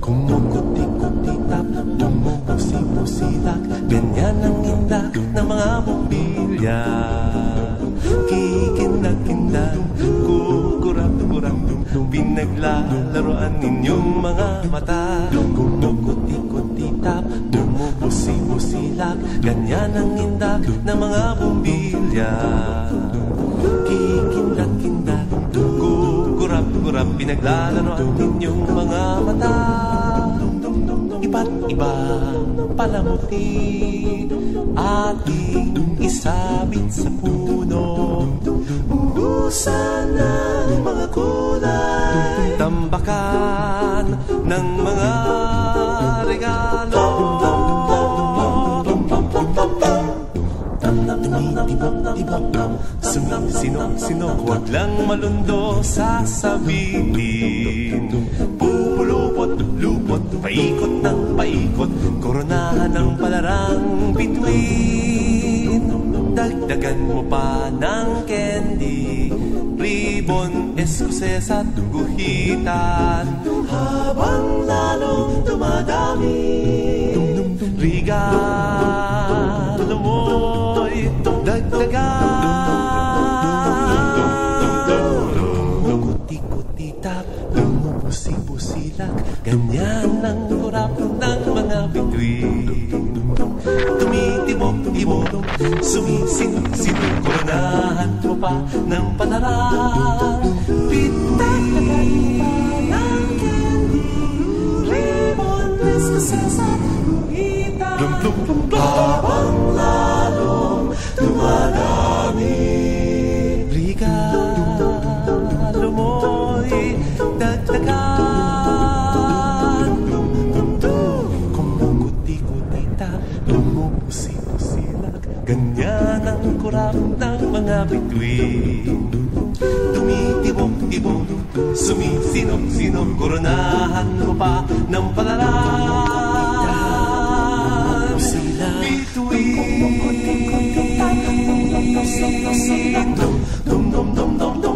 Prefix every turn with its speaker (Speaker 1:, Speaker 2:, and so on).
Speaker 1: Kumukuti-kutitap, bumubusi-busilak, ganyan ang indak ng mga bumbilya. Kikindag-kindag, kukurap-kurap, pinaglalaroan ninyong mga mata. Kumukuti-kutitap, bumubusi-busilak, ganyan ang indak ng mga bumbilya. Kikindag-kindag, kukurap-kurap, pinaglalaroan ninyong mga mata. Iba't ibang palamuti ating isabit sa puno. Ubusan ng mga kulay, tambakan ng mga regalo. Sumisinok-sinok, huwag lang malundo sasabihin. Pupulupot-lupot, paikot ng paikot, koronahan ng palarang bituin. Dagdagan mo pa ng candy, ribbon, eskuses at guhitan. Habang lalong dumadami, regalo mo'y dagdagan. Kuti-kuti-tap, bumubusi-busilak, ganyan ang kurap ng mga bituin. Tumitibok-tibok, sumisinok-sinok, koronahan mo pa ng palarang. Pitagdagan mo pa ng candy, ribbon, eskuses at guhitan. Habang lalong dumadami, regalo mo'y dagdagan. Kumukuti-kutitap, bumubusi-busilak, ganyan ang kurap ng mga bituin. Tumitibok-tibok, sumisinok-sinok, koronahan mo pa ng palarang. Bituin, dum dum dum dum dum.